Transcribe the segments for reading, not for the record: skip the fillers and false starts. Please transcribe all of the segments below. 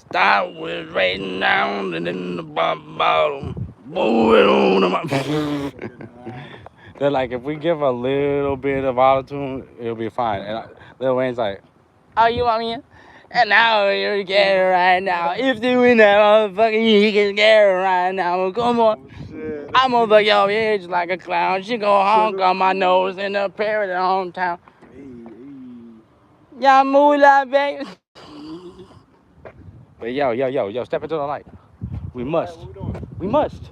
Start with right down and then the bottom. Move it on to my. They're like, if we give a little bit of auto tune, it'll be fine. And Lil Wayne's like, oh, you want me? And now you get it right now. If you in that motherfucker, you can get it right now. Come on. I'm over your edge like a clown. She go honk on my nose in the parrot hometown. Yeah, move that baby. But yo, step into the light. We must. We must.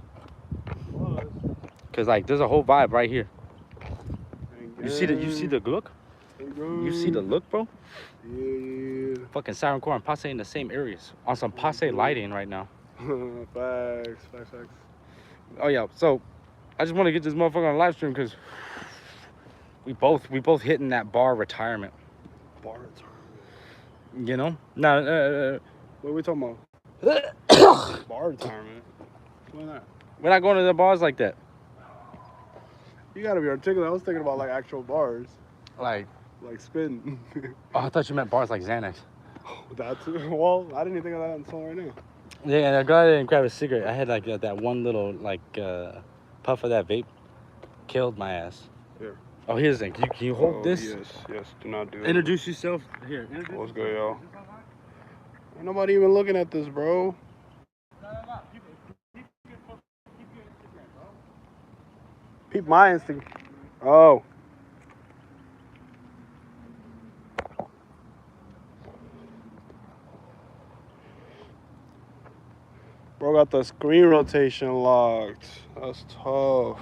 Cause like there's a whole vibe right here. You see the look? You see the look, bro? Yeah. Fucking SirenCore and Passe in the same areas. On some Passe lighting right now. Facts. Oh yeah, so I just want to get this motherfucker on live stream because we both hitting that bar retirement. Bar retirement. You know? Nah, what are we talking about? Bar retirement? Why not? We're not going to the bars like that. You gotta be articulate. I was thinking about like actual bars. Like spin. Oh, I thought you meant bars like Xanax. That's well, I didn't even think of that until right now. Yeah, and I got in and grabbed a cigarette. I had like that one little like puff of that vape. Killed my ass. Here. Oh, here's the thing. Can you hold this? Yes. Do not do it. Introduce yourself. Here. What's good, y'all? Ain't nobody even looking at this, bro. Peep my instinct. Oh. Bro got the screen rotation locked. That's tough.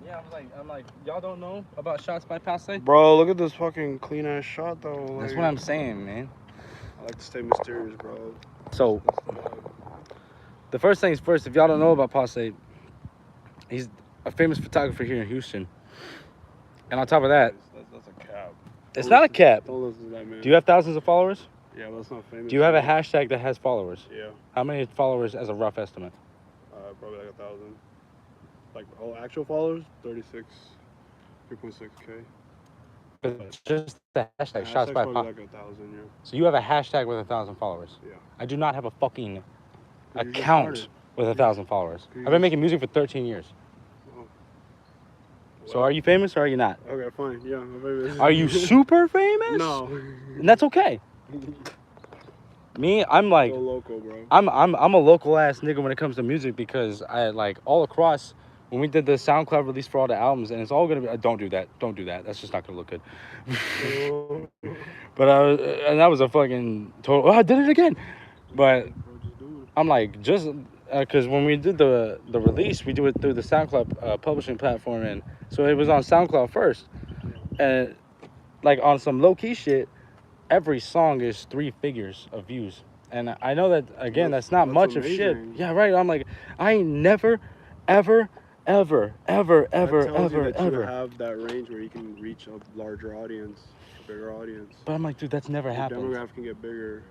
Yeah, I'm like, y'all don't know about shots by Passe? Bro, look at this fucking clean ass shot though. Like, That's what I'm saying, man. I like to stay mysterious, bro. So, the first things first, if y'all don't know about Passe, he's a famous photographer here in Houston. And on top of that, that's a cap. It's not a cap. Don't listen to that, man. Do you have thousands of followers? Yeah, but that's not famous. Do you have a hashtag that has followers? Yeah. How many followers as a rough estimate? Probably like 1,000. Like actual followers, 3.6K. It's just the hashtag shots by probably like 1,000, yeah. So you have a hashtag with 1,000 followers. Yeah. I do not have a fucking account with 1,000 followers. I've been making music for 13 years. Oh. So are you famous or are you not? Okay, fine. Yeah, I'm famous. Are you super famous? No. And that's okay. Me, I'm like, so local, bro. I'm a local ass nigga when it comes to music because I like all across when we did the SoundCloud release for all the albums, and it's all gonna be. Don't do that. That's just not gonna look good. But and that was a fucking total. Oh, I did it again. But I'm like just because when we did the release, we do it through the SoundCloud publishing platform, and so it was on SoundCloud first, and like on some low key shit. Every song is 3 figures of views. And I know that, again, that's not much amazing. of shit. Yeah, right. I'm like, I ain't never, ever That tells you that you have that range where you can reach a larger audience, a bigger audience. But I'm like, dude, that's never happened. The demographic can get bigger.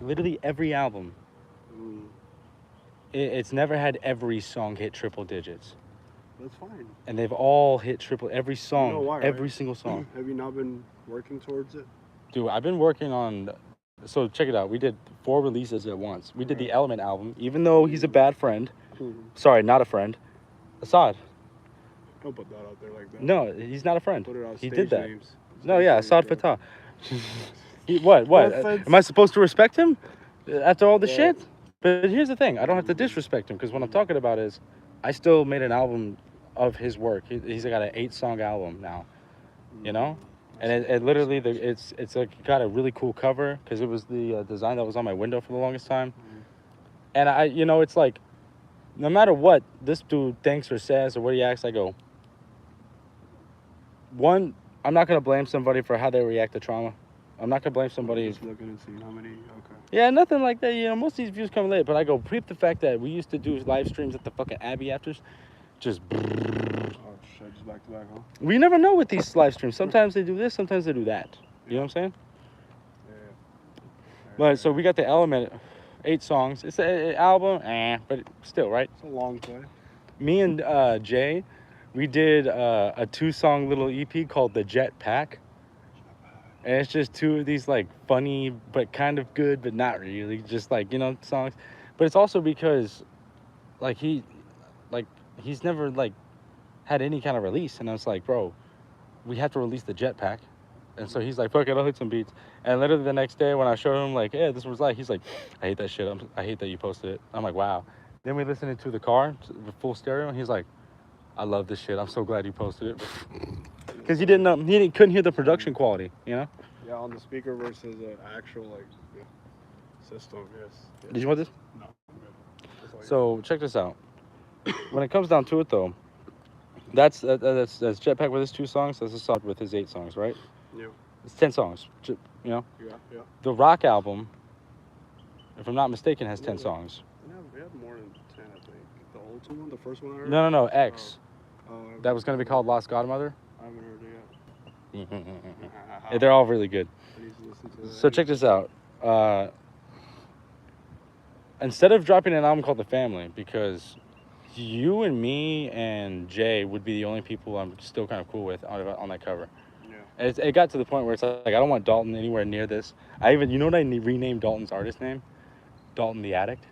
Literally every album. It's never had every song hit triple digits. That's fine. And they've all hit every song, You know why, every right? single song. Have you not been working towards it? Dude, I've been working on. So check it out. We did 4 releases at once. We did the Element album, even though he's a bad friend. Sorry, not a friend. Assad. Don't put that out there like that. No, he's not a friend. Put it on He stage did that. names. No, yeah, Assad Bro. Fatah. What? Am I supposed to respect him after all the shit? But here's the thing. I don't have to disrespect him because what I'm talking about is I still made an album of his work. He's got an 8-song album now, you know? And it literally, it's like got a really cool cover because it was the design that was on my window for the longest time. And it's like, no matter what this dude thinks or says or what he acts, I go, one, I'm not going to blame somebody for how they react to trauma. I'm not going to blame somebody. Just looking and seeing how many, okay. Yeah, nothing like that. Most of these views come late, but I go, peep the fact that we used to do live streams at the fucking Abbey afters. Just just back to back, huh? We never know with these live streams. Sometimes they do this, sometimes they do that. You know what I'm saying? Yeah. But so we got the Element, 8 songs. It's an album, but still, right? It's a long play. Me and Jay, we did a 2-song little EP called The Jet Pack. And it's just two of these like funny but kind of good but not really, just like, you know, songs. But it's also because like like he's never like had any kind of release, and I was like, bro, we have to release the Jetpack. And so he's like, fuck it, I'll hit some beats. And literally the next day when I showed him like, yeah, this was like, he's like, I hate that shit. I hate that you posted it. I'm like, wow. Then we listened it to the car, the full stereo, and he's like, I love this shit. I'm so glad you posted it. Because he didn't know, couldn't hear the production quality, you know? Yeah, on the speaker versus an actual like system. Yes. Did you want this? No. So check this out. When it comes down to it, though, that's Jetpack with his 2 songs. That's a song with his 8 songs, right? Yeah. It's 10 songs. You know. Yeah. The Rock album, if I'm not mistaken, has 10 songs. We have more than 10, I think. The old one, the first one I heard. No, X. That was gonna be called Lost Godmother. I haven't heard it yet. Yeah, they're all really good. So check this out. Instead of dropping an album called The Family, because you and me and Jay would be the only people I'm still kind of cool with on that cover. Yeah. It got to the point where it's like I don't want Dalton anywhere near this. You know what I renamed Dalton's artist name? Dalton the Addict.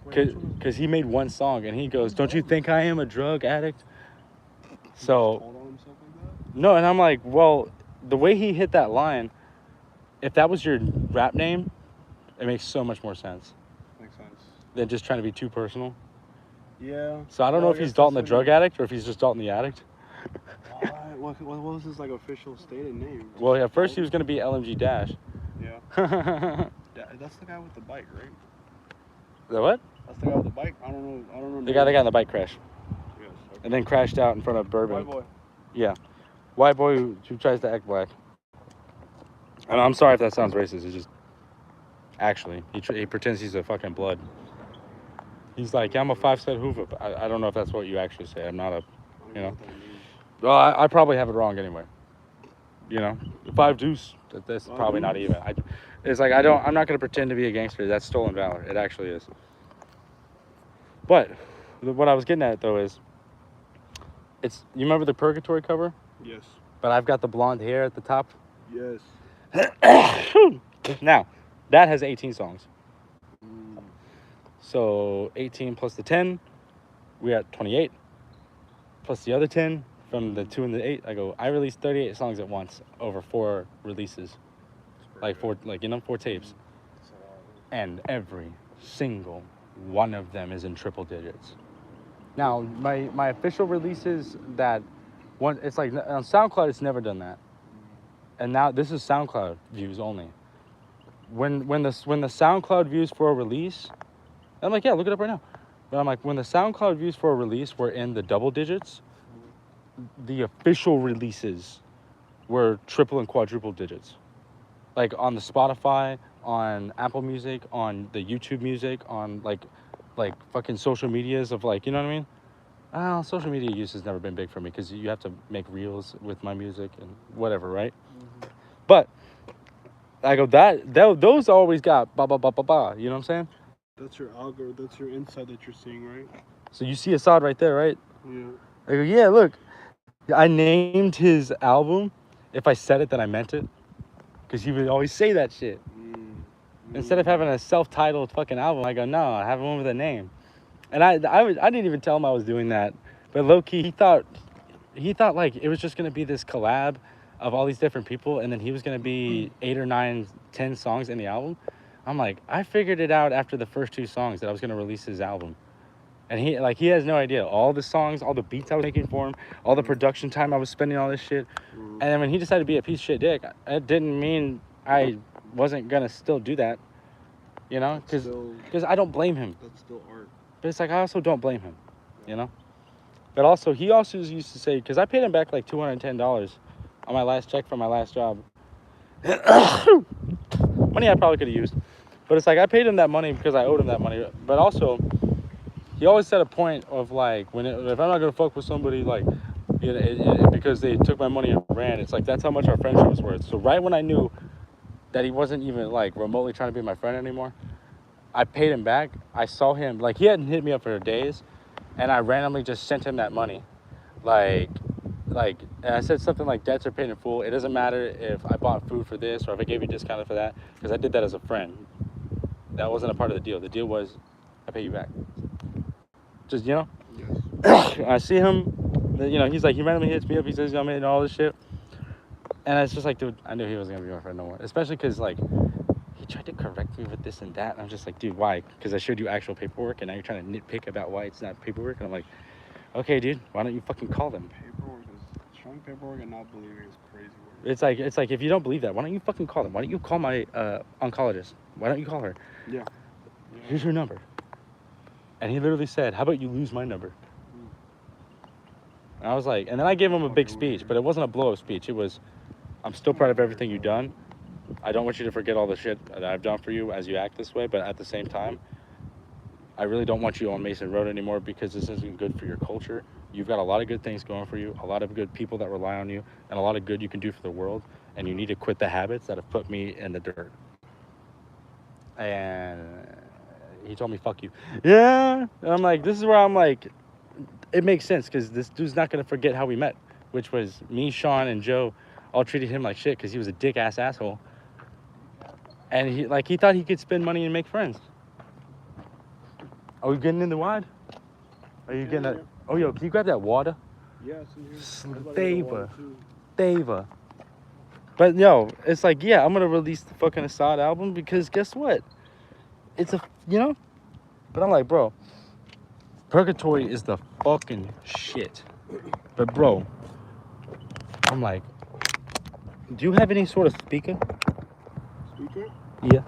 Because he made one song and he goes, "Don't you think I am a drug addict?" So. No, and I'm like, well, the way he hit that line, if that was your rap name, it makes so much more sense. Makes sense. Than just trying to be too personal. Yeah. So I don't know if he's Dalton the drug addict or if he's just Dalton the addict. What was his like official stated name? Well, at first he was gonna be LMG Dash. Yeah. That's the guy with the bike, right? The what? That's the guy with the bike. I don't know. The guy that got in the bike crash. Yes. Okay. And then crashed out in front of Bourbon. White boy. Yeah. White boy who tries to act black. And I'm sorry if that sounds racist. It's just actually he pretends he's a fucking blood. He's like, yeah, I'm a 5-set Hoover. But I don't know if that's what you actually say. I'm not a, you know. Well, I probably have it wrong anyway. You know, 5 deuce. That's probably not even. It's like I'm not gonna pretend to be a gangster. That's stolen valor. It actually is. But what I was getting at though is, you remember the Purgatory cover? Yes. But I've got the blonde hair at the top. Yes. Now, that has 18 songs. So 18 plus the 10, we're at 28. Plus the other 10 from the 2 and the 8. I released 38 songs at once over 4 releases. Like 4 tapes. And every single one of them is in triple digits. Now, my official releases it's like on SoundCloud, it's never done that. And now this is SoundCloud views only. When the SoundCloud views for a release, I'm like, yeah, look it up right now. But I'm like, when the SoundCloud views for a release were in the double digits, the official releases were triple and quadruple digits. Like on the Spotify, on Apple Music, on the YouTube Music, on like fucking social medias of like, you know what I mean? Social media use has never been big for me because you have to make reels with my music and whatever, right? Mm-hmm. But I go those always got ba ba ba ba ba. You know what I'm saying? That's your algorithm. That's your insight that you're seeing, right? So you see Assad right there, right? Yeah. I go, yeah, look, I named his album. If I said it, then I meant it, because he would always say that shit. Instead of having a self-titled fucking album, I go, no, I have one with a name. And I didn't even tell him I was doing that. But low-key, he thought like it was just going to be this collab of all these different people, and then he was going to be 8 or 9, 10 songs in the album. I'm like, I figured it out after the first 2 songs that I was going to release his album. And he has no idea. All the songs, all the beats I was making for him, all the production time I was spending on this shit. And then when he decided to be a piece of shit dick, it didn't mean I wasn't going to still do that. You know? Because I don't blame him. That's still art. But it's like, I also don't blame him, you know? But also, he also used to say, because I paid him back like $210 on my last check from my last job. Money I probably could have used. But it's like, I paid him that money because I owed him that money. But also, he always set a point of like, if I'm not going to fuck with somebody, like, because they took my money and ran, it's like, that's how much our friendship was worth. So right when I knew that he wasn't even like remotely trying to be my friend anymore, I paid him back. I saw him, like, he hadn't hit me up for days, and I randomly just sent him that money. Like like, and I said something like debts are paid in full. It doesn't matter if I bought food for this or if I gave you a discount for that, because I did that as a friend. That wasn't a part of the deal. The deal was I pay you back. Just, you know? Yes. I see him, you know, he's like, he randomly hits me up. He says, you know, man, all this shit. And it's just like, dude, I knew he wasn't going to be my friend no more. Especially because, like, he tried to correct me with this and that. And I'm just like, dude, why? Because I showed you actual paperwork and now you're trying to nitpick about why it's not paperwork. And I'm like, okay, dude, why don't you fucking call them? Paperwork is showing paperwork and not believing is crazy work. It's like if you don't believe that, why don't you fucking call them? Why don't you call my oncologist? Why don't you call her? Yeah. Here's her number. And he literally said, how about you lose my number? And I was like, and then I gave him a big speech, but it wasn't a blow-up speech. It was, I'm still proud of everything you've done. I don't want you to forget all the shit that I've done for you as you act this way, but at the same time, I really don't want you on Mason Road anymore because this isn't good for your culture. You've got a lot of good things going for you, a lot of good people that rely on you, and a lot of good you can do for the world, and you need to quit the habits that have put me in the dirt. And he told me, fuck you. Yeah. And I'm like, this is where I'm like, it makes sense because this dude's not going to forget how we met, which was me, Sean, and Joe all treated him like shit because he was a dick-ass asshole. And he thought he could spend money and make friends. Are we getting in the wide? Are you getting that? Oh, yo, can you grab that water? Yeah, it's in here. Thava. But, yo, it's like, yeah, I'm going to release the fucking Assad album because guess what? It's a, you know? But I'm like, bro, Purgatory is the fucking shit. But, bro, I'm like, do you have any sort of speaker? Speaker? Yeah.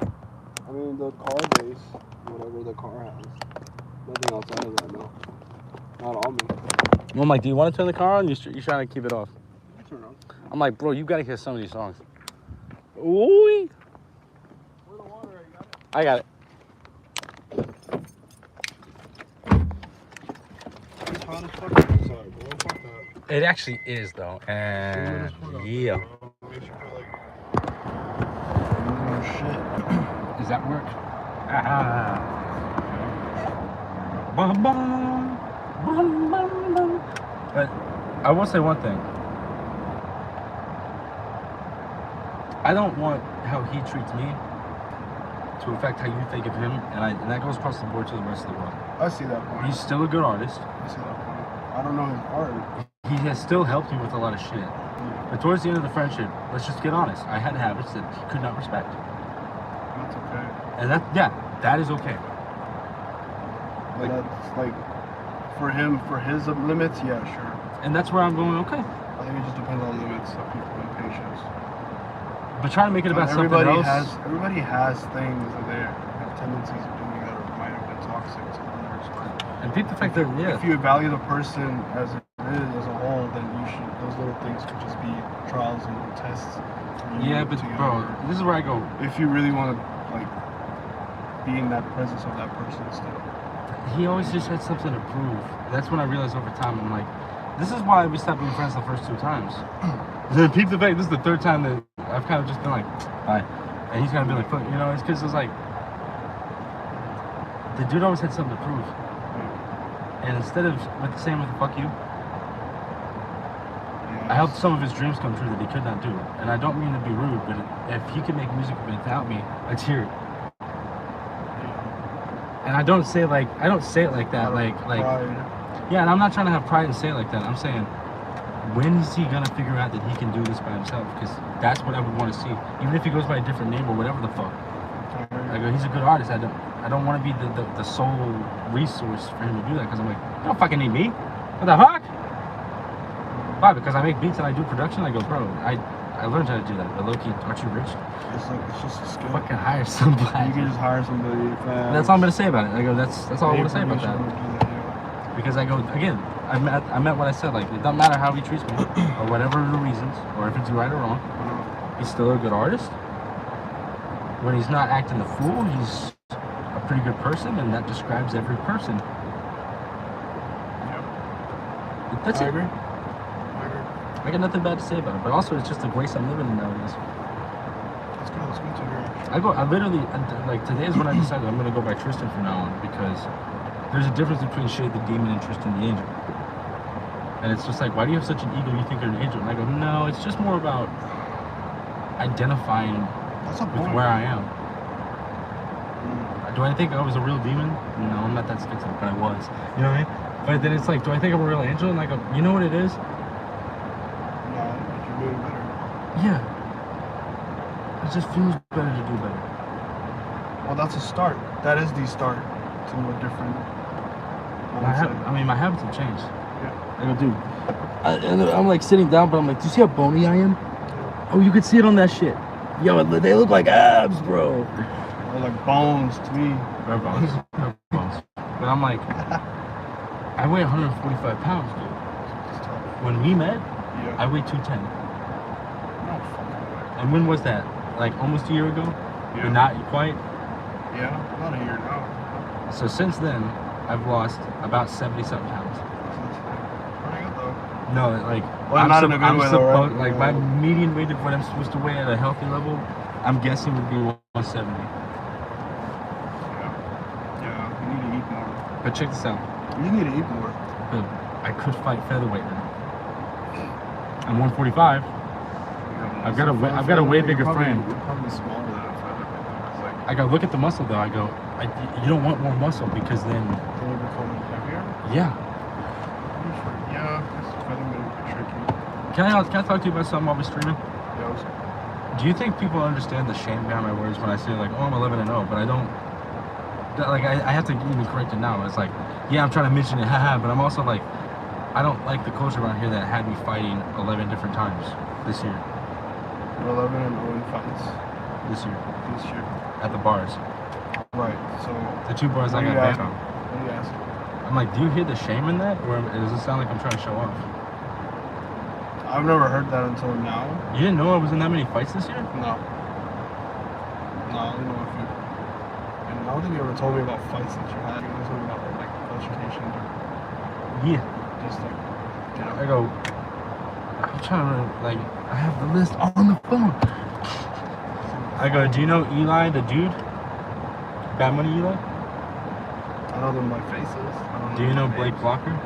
I mean, the car base, whatever the car has. Nothing outside of that, no. Not on me. I'm like, do you want to turn the car on? You're trying to keep it off. Turn on. I'm like, bro, you got to hear some of these songs. Ooh. Where's the water? You got it? I got it. It's hot as fuck outside, bro. Fuck that. It actually is, though. And yeah. Oh, shit. Does that work? Ah. Bum, bum, bum, bum, bum. But I will say one thing. I don't want how he treats me to affect how you think of him, and that goes across the board to the rest of the world. I see that point. He's still a good artist. I see that point. I don't know his art. He has still helped me with a lot of shit. But towards the end of the friendship, let's just get honest. I had habits that he could not respect. That's okay. And that is okay. Like, that's like, for him, for his limits, yeah, sure. And that's where I'm going, okay. I think it just depends on limits of people and patience. But trying to make it about something else. Everybody has things that they have tendencies of doing that might have been toxic to others. And people think that, yeah. If you value the person as it is, as a whole, then you should, those little things could just be trials and tests. Yeah, but bro, this is where I go. If you really want to, like, be in that presence of that person still. He always just had something to prove. That's when I realized over time, I'm like, this is why we stopped being friends the first 2 times. Then peep the fact, this is the 3rd time that I've kind of just been like, bye. And he's kind of been like, fuck, you know, it's because it's like, the dude always had something to prove. And instead of with the same with the fuck you, I helped some of his dreams come true that he could not do. And I don't mean to be rude, but if he could make music without me, let's hear it. And I don't say it like that, like, yeah, and I'm not trying to have pride and say it like that. I'm saying, when is he gonna figure out that he can do this by himself? Because that's what I would want to see. Even if he goes by a different name or whatever the fuck. I go, he's a good artist. I don't want to be the sole resource for him to do that. Because I'm like, you don't fucking need me. What the fuck? Why? Because I make beats and I do production. I go, bro, I learned how to do that. But low-key, aren't you rich? It's just a skill. Fucking hire somebody. You can just hire somebody. That's all I'm gonna say about it. I go, that's all I'm gonna say about that. Because I go, again, I meant what I said. Like, it doesn't matter how he treats me or whatever the reasons, or if it's right or wrong. He's still a good artist. When he's not acting the fool, he's a pretty good person, and that describes every person. Yep. That's it. I agree. I got nothing bad to say about it, but also it's just the grace I'm living in nowadays. That's good to hear. I literally, like, today is when I decided I'm gonna go by Tristan from now on, because there's a difference between Shade the Demon and Tristan the Angel. And it's just like, why do you have such an ego? You think you're an angel? And I go, no, it's just more about identifying with where I am. Do I think I was a real demon? No, I'm not that schizophrenic, but I was. You know what I mean? But then it's like, do I think I'm a real angel? And I go, you know what it is? No, but you're doing better. Yeah. It just feels better to do better. Well, that's a start. That is the start to a different. My habits have changed. Yeah. I go, dude. And I'm like sitting down, but I'm like, do you see how bony I am? Oh, you could see it on that shit. Yo, they look like abs, bro. They're like bones to me. They're bones. They're bones. But I'm like, I weigh 145 pounds, dude. When we met, I weighed 210. No fucking way. And when was that? Like almost a year ago? Yeah. But not quite? Yeah, about a year now. So since then, I've lost about 70-something pounds. Pretty good though. No, like, well, not in a good way though, right? Like my median weight of what I'm supposed to weigh at a healthy level, I'm guessing would be 170. Yeah, you need to eat more. But check this out. You need to eat more. But I could fight featherweight now. I'm 145. I've got a way bigger frame. You're probably smaller than a featherweight. I go, look at the muscle though. I go, you don't want more muscle because then you become heavier? Yeah. Yeah, this featherweight would be tricky. Can I talk to you about something while we're streaming? Yeah, do you think people understand the shame behind my words when I say like, oh, I'm 11-0, but I don't, like, I have to even correct it now. It's like, yeah, I'm trying to mention it, haha, but I'm also like, I don't like the culture around here that had me fighting 11 different times this year. You're 11-0 in fights. This year. This year. At the bars. Right, so. The 2 bars I got banned on. What are you asking? I'm like, do you hear the shame in that? Or does it sound like I'm trying to show off? I've never heard that until now. You didn't know I was in that many fights this year? No. No, I didn't know if you. And I don't think you ever told me about fights that you had. You always told me about like altercation. Yeah. Just like, you know. I go, I'm trying to, like, I have the list on the phone. I go, do you know Eli, the dude? Bad Money Eli? I know them by faces. Do you know Blake Blocker?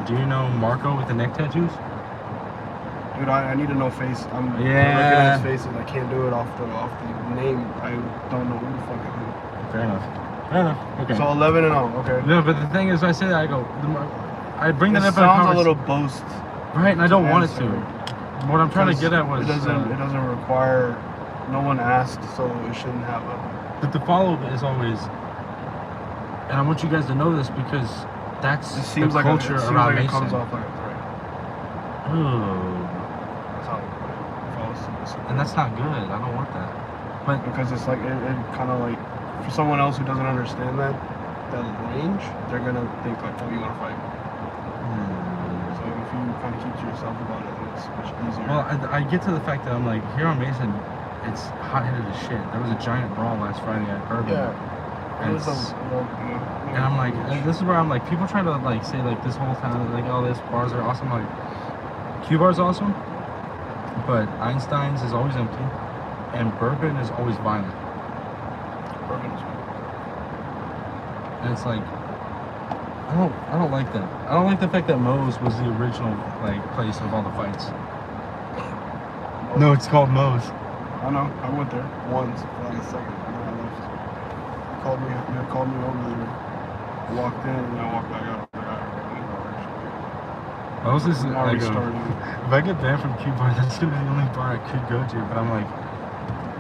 Do you know Marco with the neck tattoos? Dude, I need to know face. I recognize faces. I can't do it off the name. I don't know who the fuck it is. Fair enough. Fair enough. Okay. So 11-0. Okay. No, but the thing is, I say that I go, I bring that up. It sounds a little boast. Right, and I don't want it to. What I'm trying to get at was it doesn't require. No one asked, so it shouldn't have a. But the follow-up is always, and I want you guys to know this because that's the culture around Mason. It comes off like a threat. That's how it and that's not good. I don't want that. But because it's like it kind of like for someone else who doesn't understand that range, they're gonna think like, oh, you want to fight. So if you kind of keep to yourself about it, then it's much easier. Well, I get to the fact that I'm like, here on Mason, it's hot-headed as shit. There was a giant brawl last Friday at Urban. Yeah. And I'm like, this is where I'm like, people try to like say like this whole time like, oh, this bars are awesome. Like, Q bar's awesome, but Einstein's is always empty, and Bourbon is always violent. Bourbon is violent. And it's like, I don't like that. I don't like the fact that Moe's was the original like place of all the fights. No, it's called Moe's. I know. I went there once for like a second, and then I left. They called me over there. I walked in and I walked back out. Moe's is like if I get banned from Q bar, that's gonna be the only bar I could go to. But I'm like,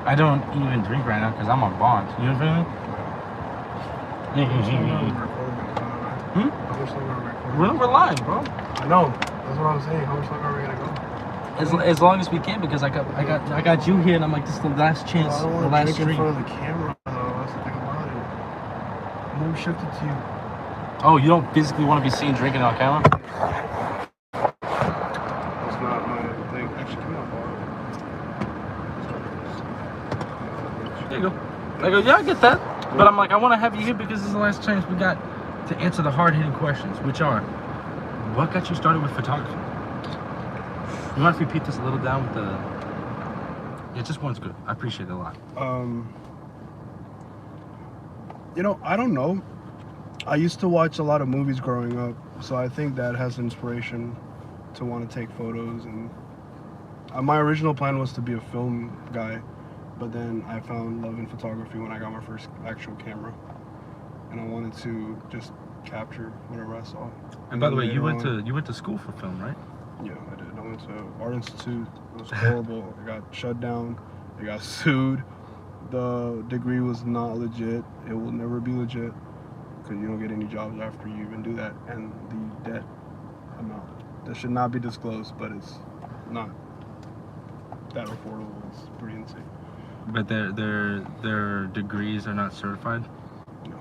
I don't even drink right now because I'm on bond. You know what I mean? We're live, bro. I know. That's what I'm saying. How much longer are we gonna go? As long as we can, because I got you here, and I'm like, this is the last chance, well, the last stream. stream. In front of the camera, though. That's the thing about it. I never shifted to you. Oh, you don't physically want to be seen drinking on camera? That's not my thing. Actually, come on, bro. There you go. I go, yeah, I get that, but I'm like, I want to have you here because this is the last chance we got to answer the hard-hitting questions, which are, what got you started with photography? You mind if we repeat this a little down with the... Yeah, just one's good. I appreciate it a lot. You know, I don't know. I used to watch a lot of movies growing up. So I think that has inspiration to want to take photos. And my original plan was to be a film guy, but then I found love in photography when I got my first actual camera, and I wanted to just capture whatever I saw. And by the way, you went to school for film, right? Yeah, I did. I went to Art Institute. It was horrible. I got shut down. I got sued. The degree was not legit. It will never be legit because you don't get any jobs after you even do that. And the debt amount that should not be disclosed, but it's not that affordable. It's pretty insane. But their degrees are not certified? No.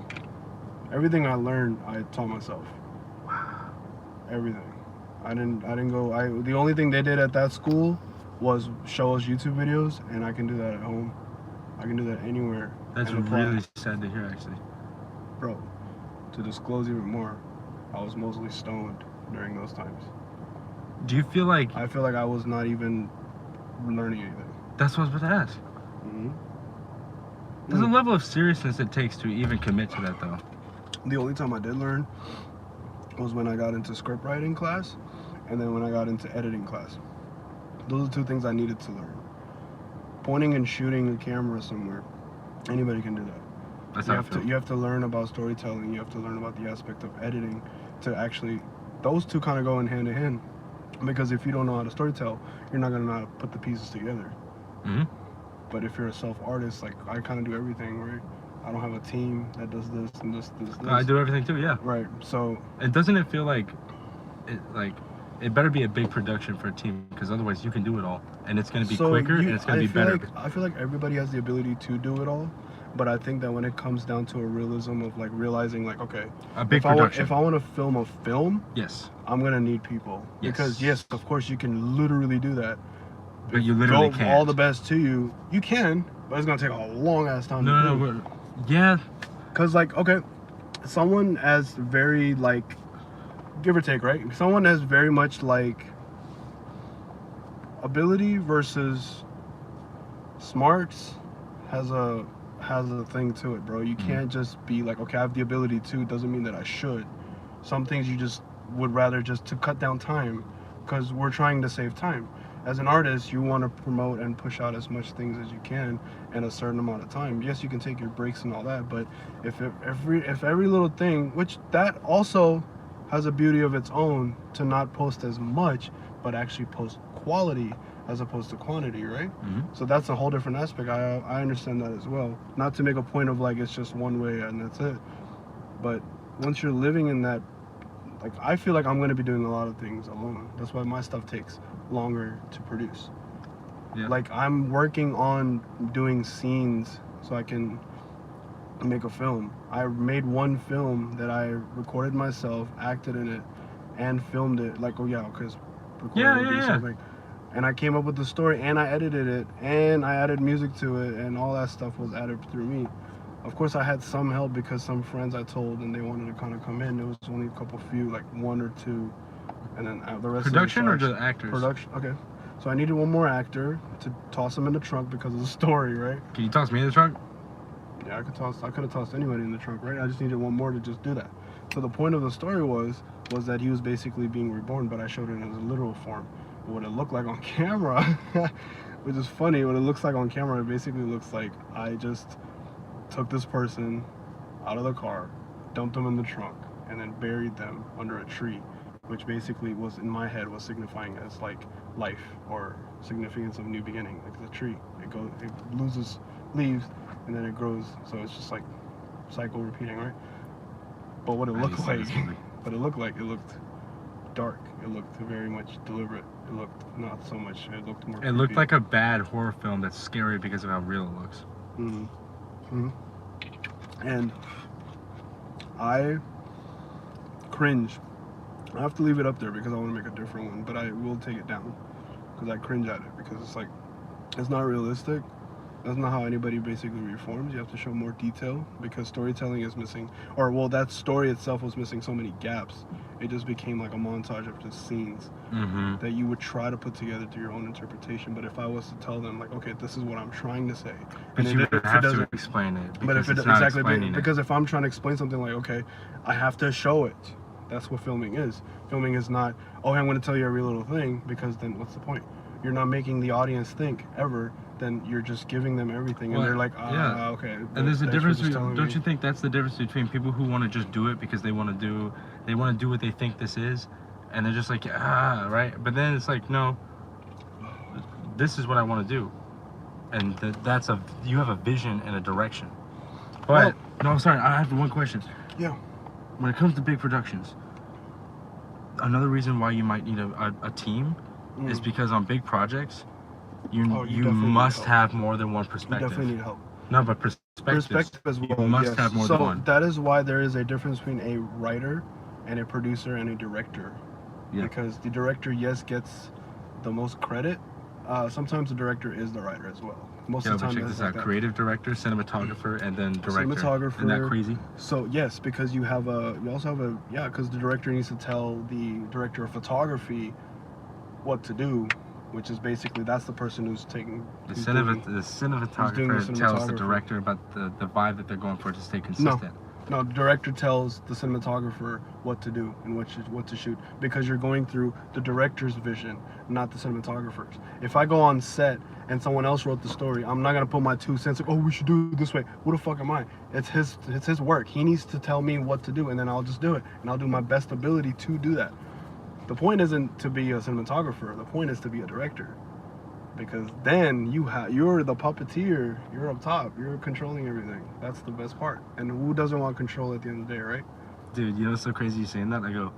Everything I learned, I taught myself. Everything. I didn't go. The only thing they did at that school was show us YouTube videos, and I can do that at home. I can do that anywhere. That's really sad to hear, actually. Bro, to disclose even more, I was mostly stoned during those times. Do you feel like... I feel like I was not even learning anything. That's what I was about to ask. Mm-hmm. There's a level of seriousness it takes to even commit to that, though. The only time I did learn was when I got into script writing class, and then when I got into editing class. Those are two things I needed to learn. Pointing and shooting a camera somewhere, anybody can do that. That's how I feel. You have to learn about storytelling. You have to learn about the aspect of editing to actually... Those two kind of go in hand in hand. Because if you don't know how to storytell, you're not going to know how to put the pieces together. Mm-hmm. But if you're a self-artist, like I kind of do everything, right? I don't have a team that does this and this. I do everything too, yeah. Right, so... And doesn't it feel like it better be a big production for a team, because otherwise you can do it all, and it's going to be quicker and it's going to be better. I feel like everybody has the ability to do it all, but I think that when it comes down to a realism of like realizing like, okay, a big production. If I want to film a film, yes, I'm going to need people. Yes. Because yes, of course you can literally do that. But you literally can't. All the best to you. You can, but it's going to take a long ass time to do. Yeah. Because like, okay, someone as very like, give or take, right? Someone has very much like ability versus smarts has a thing to it, bro. You can't just be like, okay, I have the ability to, doesn't mean that I should. Some things you just would rather just to cut down time, because we're trying to save time. As an artist, you want to promote and push out as much things as you can in a certain amount of time. Yes, you can take your breaks and all that, but if every little thing, which that also has a beauty of its own, to not post as much, but actually post quality as opposed to quantity, right? Mm-hmm. So that's a whole different aspect. I understand that as well. Not to make a point of like it's just one way and that's it. But once you're living in that, like I feel like I'm going to be doing a lot of things alone. That's why my stuff takes longer to produce. Yeah. Like I'm working on doing scenes so I can make a film. I made one film that I recorded myself, acted in it, and filmed it. Like, oh yeah, because something. And I came up with the story, and I edited it, and I added music to it, and all that stuff was added through me. Of course, I had some help because some friends I told, and they wanted to kind of come in. There was only a few, like one or two, and then the rest. Production or just actors? Production. Okay. So I needed one more actor to toss him in the trunk because of the story, right? Can you toss me in the trunk? Yeah, I could have tossed anybody in the trunk, right? I just needed one more to just do that. So the point of the story was that he was basically being reborn, but I showed it in a literal form. What it looked like on camera, which is funny, what it looks like on camera, it basically looks like I just took this person out of the car, dumped them in the trunk, and then buried them under a tree, which basically was, in my head, was signifying as like life or significance of new beginning. Like the tree, it loses leaves and then it grows, so it's just like cycle repeating, right? But what it looked like, it looked dark. It looked very much deliberate. It looked not so much. It looked more. It looked like a bad horror film that's scary because of how real it looks. Mm-hmm. And I cringe. I have to leave it up there because I want to make a different one, but I will take it down because I cringe at it because it's like it's not realistic. That's not how anybody basically reforms. You have to show more detail because storytelling is missing, or well, that story itself was missing so many gaps. It just became like a montage of just scenes that you would try to put together through your own interpretation. But if I was to tell them like, okay, this is what I'm trying to say, but you have to explain it. But if it it's not exactly because if I'm trying to explain something like, okay, I have to show it. That's what filming is. Filming is not, oh, I'm going to tell you every little thing, because then what's the point? You're not making the audience think ever. Then you're just giving them everything, and they're like, okay. And there's a difference. Don't you think that's the difference between people who want to just do it because they want to do what they think this is, and they're just like, right? But then it's like, no, this is what I want to do, and you have a vision and a direction. But no, I'm sorry. I have one question. Yeah. When it comes to big productions, another reason why you might need a team is because on big projects, you must have more than one perspective. You definitely need help. No, but perspective as well. You must have more than one. So that is why there is a difference between a writer and a producer and a director. Yeah. Because the director, yes, gets the most credit. Sometimes the director is the writer as well. Most of the time, check this out: creative director, cinematographer, and then director. Cinematographer. Isn't that crazy? So yes, because you also have a because the director needs to tell the director of photography what to do, which is basically that's the person who's taking the cinematographer tells the director about the vibe that they're going for to stay consistent. No, the director tells the cinematographer what to do and what to shoot, because you're going through the director's vision, not the cinematographer's. If I go on set and someone else wrote the story, I'm not gonna put my 2 cents like, oh, we should do it this way. Who the fuck am I? It's his work. He needs to tell me what to do, and then I'll just do it, and I'll do my best ability to do that. The point isn't to be a cinematographer. The point is to be a director, because then you're the puppeteer. You're up top. You're controlling everything. That's the best part. And who doesn't want control at the end of the day, right? Dude, you know what's so crazy you saying that? I go,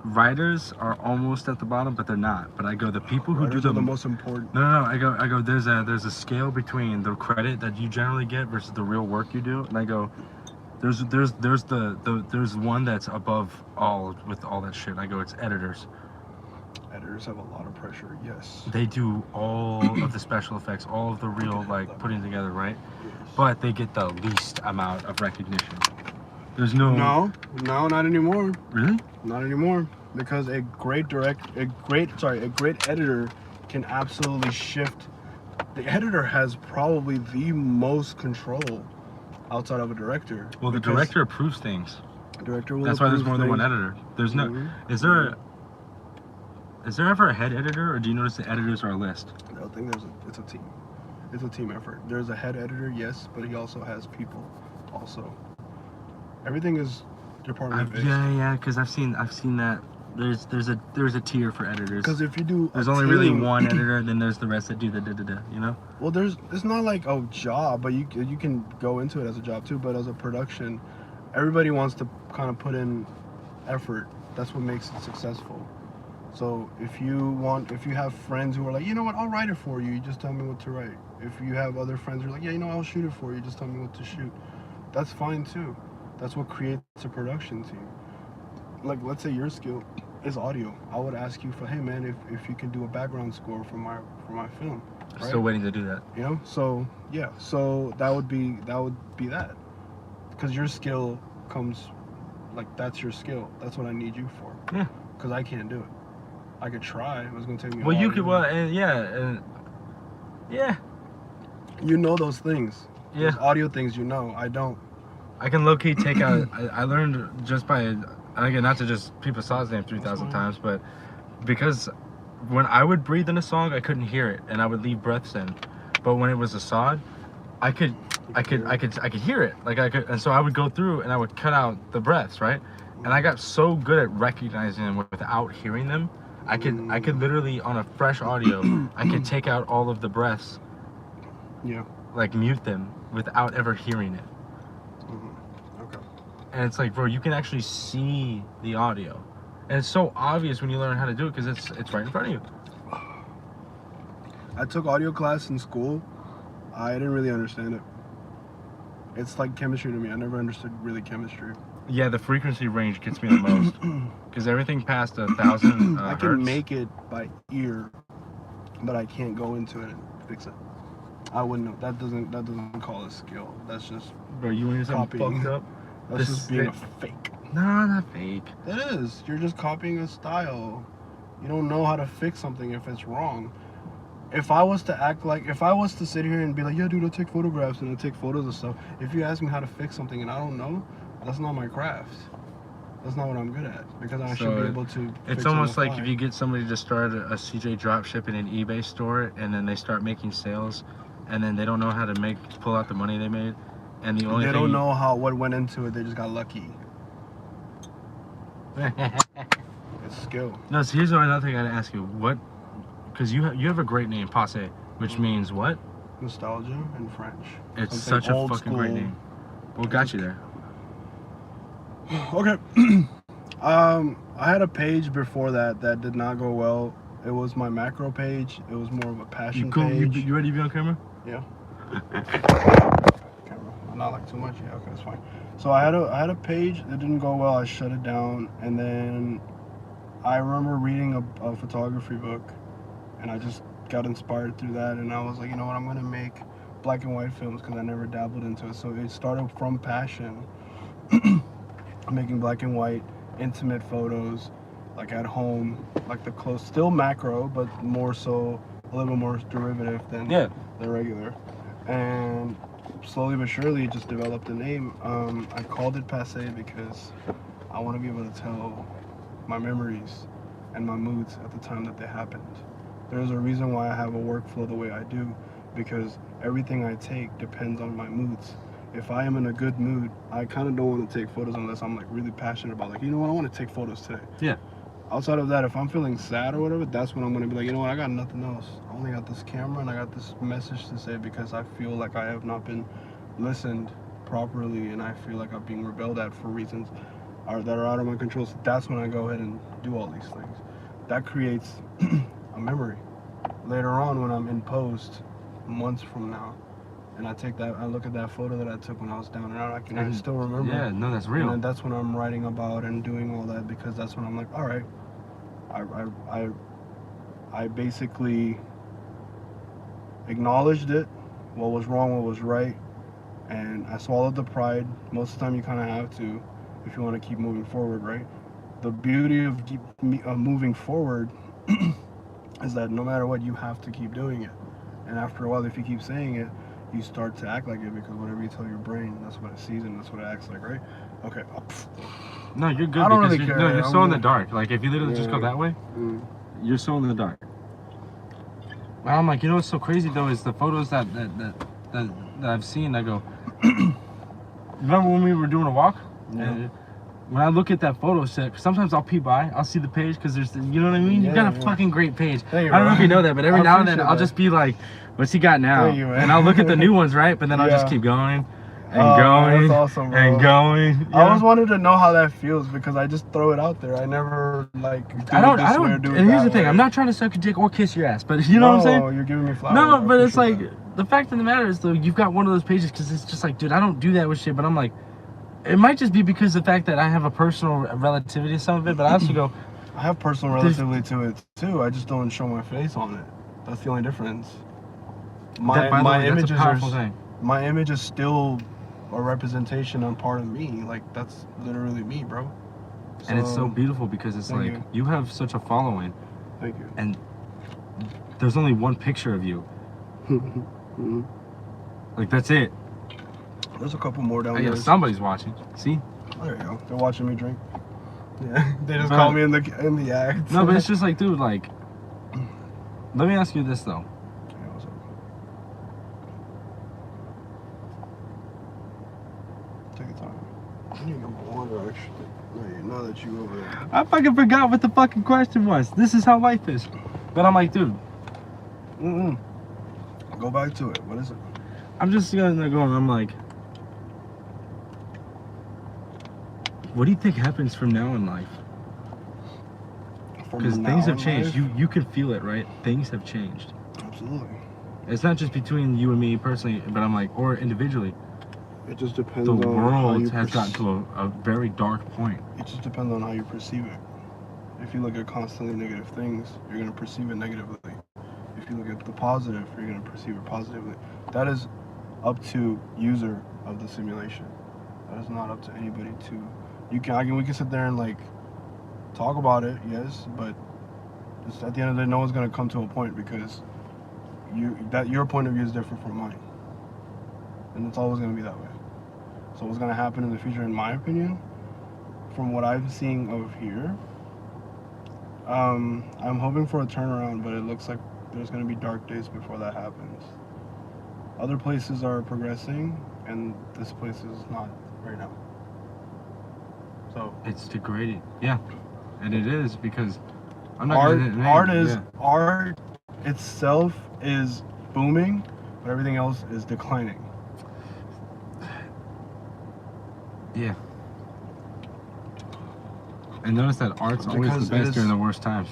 writers are almost at the bottom, but they're not. But I go, the people who do the most important. No. I go. There's a scale between the credit that you generally get versus the real work you do. And I go, there's one that's above all with all that shit. I go, it's editors. Editors have a lot of pressure. Yes. They do all of the special effects, all of the real putting together, right? Yes. But they get the least amount of recognition. There's no, not anymore. Really? Not anymore, because a great editor can absolutely shift. The editor has probably the most control outside of a director. Well, the director approves things. Director will. That's why there's more than one editor. There's no. Is there ever a head editor, or do you notice the editors are a list? I don't think it's a team. It's a team effort. There's a head editor, yes, but he also has people. Also, everything is department based. Yeah, because I've seen that. There's a tier for editors. Because if you do, there's only really one editor, and then there's the rest that do the you know. Well, it's not like a job, but you can go into it as a job too. But as a production, everybody wants to kind of put in effort. That's what makes it successful. So if you have friends who are like, you know what, I'll write it for you. You just tell me what to write. If you have other friends who are like, yeah, you know, I'll shoot it for you. Just tell me what to shoot. That's fine too. That's what creates a production team. Like, let's say your skill is audio. I would ask you for, hey man, if you can do a background score for my film. Right? Still waiting to do that. You know, so yeah, so that would be that, because your skill comes, like, that's your skill. That's what I need you for. Yeah. Because I can't do it. I could try. It was gonna take me. Well, you could. Well, yeah. You know those things. Yeah. Those audio things, you know. I don't. I can low key take out. I learned just by. Again, not to just people saw his name 3,000 times, but because when I would breathe in a song, I couldn't hear it, and I would leave breaths in. But when it was a sod, I could hear it. Like I could, and so I would go through and I would cut out the breaths, right? And I got so good at recognizing them without hearing them. I could literally, on a fresh audio, I could take out all of the breaths. Yeah. Like mute them without ever hearing it. Mm-hmm. Okay. And it's like, bro, you can actually see the audio, and it's so obvious when you learn how to do it because it's right in front of you. I took audio class in school. I didn't really understand it. It's like chemistry to me. I never understood really chemistry. Yeah, the frequency range gets me the most because everything past 1,000 I can hertz. make it by ear, but I can't go into it and fix it. I wouldn't know. That doesn't call a skill. That's just, bro, you want to something fucked up? That's just being a fake. No, not fake. It is. You're just copying a style. You don't know how to fix something if it's wrong. If I was to sit here and be like, yeah, dude, I'll take photographs and I'll take photos of stuff. If you ask me how to fix something and I don't know, that's not my craft. That's not what I'm good at, because I So should be able to. It's fix almost on the like fly. if you get somebody to start a CJ dropship in an eBay store, and then they start making sales, and then they don't know how to pull out the money they made, and the only They thing don't know what went into it. They just got lucky. It's skill. No, so here's another thing I gotta ask you. What? Because you have a great name, Passe, which means what? Nostalgia in French. It's Something such a old fucking great school. name. What got you there? Okay. I had a page before that did not go well. It was my macro page. It was more of a passion You cool? page. You ready to be on camera? Yeah. Camera. Not like too much. Yeah. Okay, that's fine. So I had a page that didn't go well. I shut it down, and then I remember reading a photography book, and I just got inspired through that, and I was like, you know what, I'm gonna make black and white films because I never dabbled into it. So it started from passion, making black and white intimate photos, like at home, like the close, still macro, but more so a little more derivative than the regular. And slowly but surely it just developed a name. I called it Passe because I want to be able to tell my memories and my moods at the time that they happened. There's a reason why I have a workflow the way I do, because everything I take depends on my moods. If I am in a good mood, I kind of don't want to take photos unless I'm like really passionate about, like, you know what, I want to take photos today. Yeah. Outside of that, if I'm feeling sad or whatever, that's when I'm going to be like, you know what, I got nothing else. I only got this camera and I got this message to say because I feel like I have not been listened properly, and I feel like I'm being rebelled at for reasons that are out of my control. So that's when I go ahead and do all these things. That creates a memory. Later on, when I'm in post, months from now, and I look at that photo that I took when I was down and out, I still remember. Yeah, no, that's real. And that's when I'm writing about and doing all that, because that's when I'm like, all right, I basically acknowledged it, what was wrong, what was right, and I swallowed the pride. Most of the time you kind of have to if you want to keep moving forward, right? The beauty of moving forward is that no matter what, you have to keep doing it. And after a while, if you keep saying it, you start to act like it, because whatever you tell your brain, that's what it sees and that's what it acts like, right? Okay. No, you're good. I don't because really you're, care. No, you're so in the dark. Like, if you literally just go that way, you're so in the dark. And I'm like, you know what's so crazy though is the photos that I've seen. I go, remember when we were doing a walk? Yeah. And when I look at that photo set, sometimes I'll peep by, I'll see the page because there's, you know what I mean? Yeah, you got a fucking great page. Hey, I don't know if you know that, but every now and then I'll that. just be like, what's he got now? Thank you, man. And I'll look at the new ones, right? But then I'll just keep going and going that's awesome, bro. and going. I always wanted to know how that feels because I just throw it out there. I never like. I don't. And here's the thing: I'm not trying to suck a dick or kiss your ass, but you know what I'm saying? No, you're giving me flowers. No, but it's like the fact of the matter is though, you've got one of those pages because it's just like, dude, I don't do that with shit. But I'm like, it might just be because of the fact that I have a personal relativity to some of it, but I also go. I have personal relativity to it too. I just don't show my face on it. That's the only difference. My image is still a representation on part of me. Like, that's literally me, bro. And it's so beautiful because it's like you have such a following. Thank you. And there's only one picture of you. Like, that's it. There's a couple more down there. Somebody's watching. See? There you go. They're watching me drink. Yeah. They just call me in the act. No, but it's just like, dude, like, let me ask you this though. Yeah, what's up? Take your time. I need number water, actually. Now that you over there. I fucking forgot what the fucking question was. This is how life is. But I'm like, dude. Go back to it. What is it? I'm just gonna go and I'm like, what do you think happens from now in life? Because things have changed. You can feel it, right? Things have changed. Absolutely. It's not just between you and me personally, but I'm like, or individually. It just depends the on world has gotten to a very dark point. It just depends on how you perceive it. If you look at constantly negative things, you're going to perceive it negatively. If you look at the positive, you're going to perceive it positively. That is up to user of the simulation. That is not up to anybody to. We can sit there and like talk about it, yes, but just at the end of the day, no one's going to come to a point because your point of view is different from mine, and it's always going to be that way. So what's going to happen in the future, in my opinion, from what I'm seeing of here, I'm hoping for a turnaround, but it looks like there's going to be dark days before that happens. Other places are progressing, and this place is not right now. So it's degrading. Yeah, and it is because I'm not art itself is booming, but everything else is declining. Yeah. And notice that art's always the best during the worst times.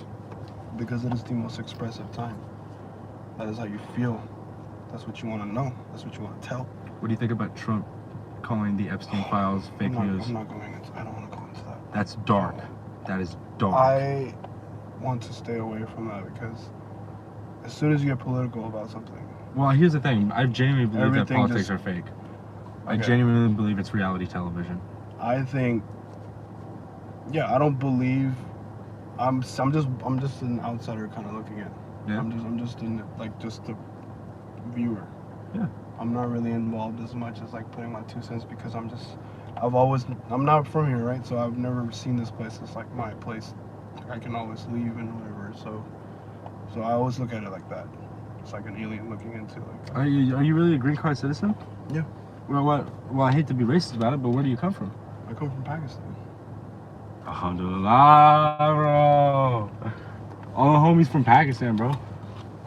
Because it is the most expressive time. That is how you feel. That's what you want to know. That's what you want to tell. What do you think about Trump calling the Epstein files fake news? I'm not going into. I don't want to go into that. That's dark. That is dark. I want to stay away from that because as soon as you get political about something. Well, here's the thing. I genuinely believe that politics are fake. I genuinely believe it's reality television. I think. Yeah, I don't believe. I'm just an outsider kind of looking at it. Yeah. I'm just a viewer. Yeah. I'm not really involved as much as like putting my 2 cents because I'm not from here, right? So I've never seen this place. It's like my place. I can always leave and whatever. So I always look at it like that. It's like an alien looking into like. Are you really a green card citizen? Yeah. Well, I hate to be racist about it, but where do you come from? I come from Pakistan. Alhamdulillah, bro. All the homies from Pakistan, bro.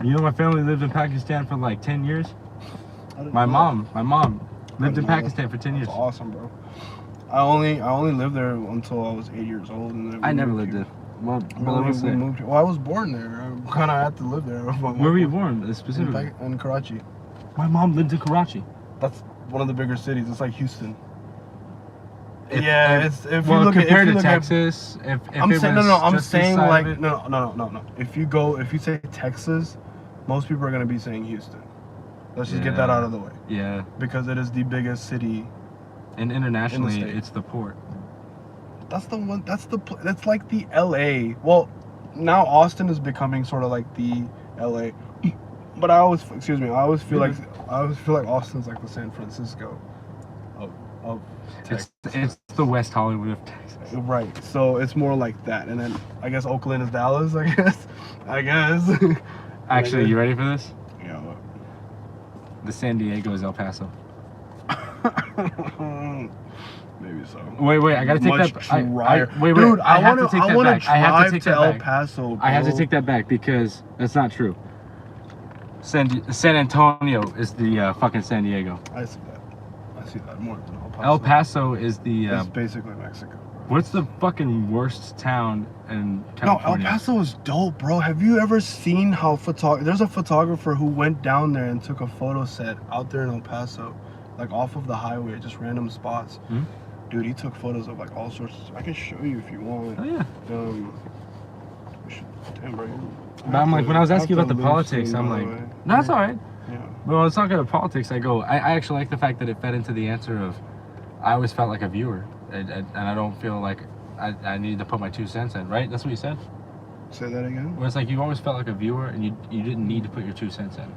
You know my family lived in Pakistan for like 10 years? My mom lived in Pakistan for 10 years. That's awesome, bro. I only lived there until I was 8 years old, and then I never lived there. Well, we moved here. Well, I was born there. I kind of had to live there. Where were you born specifically? In Karachi. My mom lived in Karachi. That's one of the bigger cities. It's like Houston. If compared to Texas, I'm saying like no. If you say Texas, most people are gonna be saying Houston. Let's just get that out of the way. Yeah. Because it is the biggest city. And internationally, it's the port. That's the one. That's like the LA. Well, now Austin is becoming sort of like the LA. But I always feel like Austin's like the San Francisco of Texas. It's the West Hollywood of Texas. Right. So it's more like that. And then I guess Oakland is Dallas, I guess. Actually, you ready for this? Yeah. What? The San Diego is El Paso. Maybe so. Wait, I gotta take Much that. Drier. Dude, I want to drive to El Paso. Bro. I have to take that back because that's not true. San Antonio is the fucking San Diego. I see that more than El Paso. El Paso is the. It's basically Mexico. Bro. What's the fucking worst town in California? No, El Paso is dope, bro. Have you ever seen how there's a photographer who went down there and took a photo set out there in El Paso, like off of the highway, just random spots. Hmm? Dude, he took photos of like all sorts. I can show you if you want. Oh yeah. Damn, bro. But I'm like, when I was asking you about the politics, I'm like, no, that's all right. Yeah. But when I was talking about politics, I actually like the fact that it fed into the answer of, I always felt like a viewer, and I don't feel like I needed to put my 2 cents in, right? That's what you said? Say that again? Where it's like you always felt like a viewer, and you didn't need to put your 2 cents in.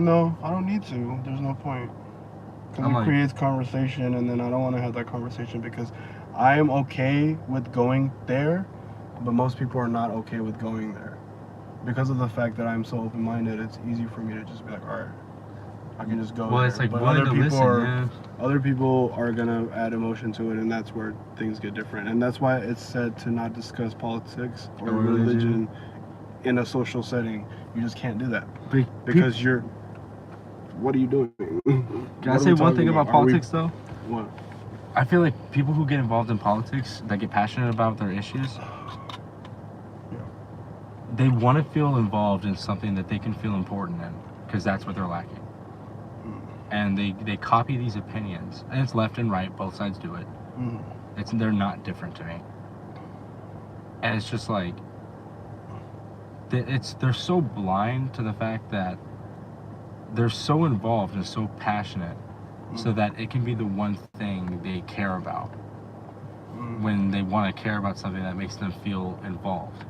No, I don't need to. There's no point. Because it creates conversation, and then I don't want to have that conversation because I am okay with going there, but most people are not okay with going there. Because of the fact that I'm so open-minded, it's easy for me to just be like, all right, I can just go there. It's like but other people are gonna add emotion to it, and that's where things get different. And that's why it's said to not discuss politics or religion in a social setting. You just can't do that because you're. What are you doing? Can I say one thing about politics though? What? I feel like people who get involved in politics, that get passionate about their issues, they want to feel involved in something that they can feel important in, because that's what they're lacking. And they copy these opinions, and it's left and right, both sides do it. They're not different to me. And it's just like, they're so blind to the fact that they're so involved and so passionate, so that it can be the one thing they care about when they want to care about something that makes them feel involved.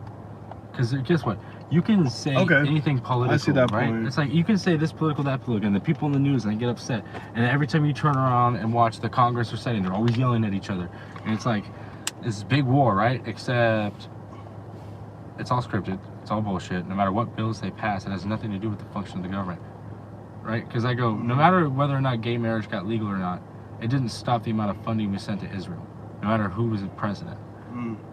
Because guess what? You can say anything political, I see that right? point. It's like you can say this political, that political, and the people in the news, and they get upset. And every time you turn around and watch the Congress or Senate, they're always yelling at each other. And it's like, It's this big war, right? Except it's all scripted. It's all bullshit. No matter what bills they pass, it has nothing to do with the function of the government, right? Because I go, no matter whether or not gay marriage got legal or not, it didn't stop the amount of funding we sent to Israel. No matter who was the president.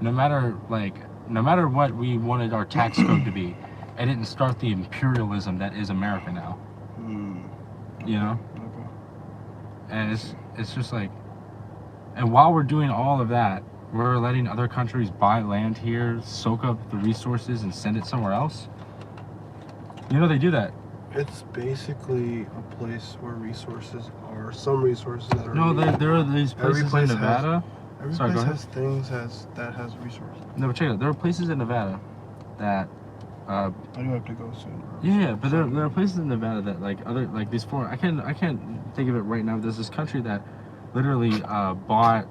No matter what we wanted our tax code to be, it didn't start the imperialism that is America now. You know? Okay. And it's just like, and while we're doing all of that, we're letting other countries buy land here, soak up the resources, and send it somewhere else. You know they do that. It's basically a place where resources are, some resources that are. No, there are these places in Nevada. Every place has things that has resources. No, but check it out. There are places in Nevada that. I do have to go soon, bro. Yeah, but there are places in Nevada that these foreign. I can't think of it right now. There's this country that literally bought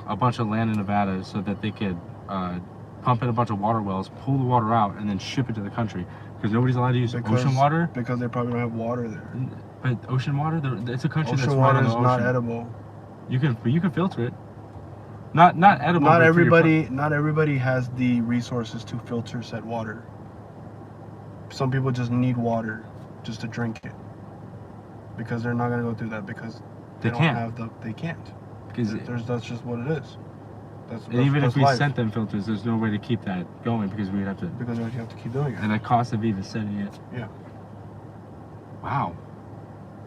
a bunch of land in Nevada so that they could pump in a bunch of water wells, pull the water out, and then ship it to the country because nobody's allowed to use ocean water. Because they probably don't have water there. But ocean water, it's a country that's ocean right water on the is ocean. not edible. You can filter it. Not edible. Not everybody has the resources to filter said water. Some people just need water just to drink it because they're not gonna go through that because they can't. They can't. Because that's just what it is. And even if we sent them filters, there's no way to keep that going because we'd have to. Because you have to keep doing it. And the cost of even sending it. Yeah. Wow.